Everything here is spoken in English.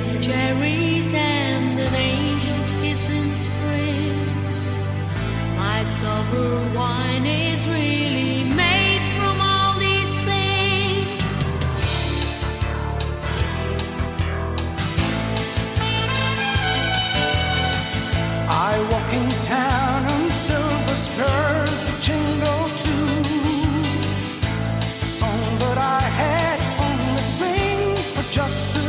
Christmas cherries and an angel's kiss in spring. My sober wine is really made from all these things. I walk in town on silver spurs that jingle too. A song that I had only sing for just a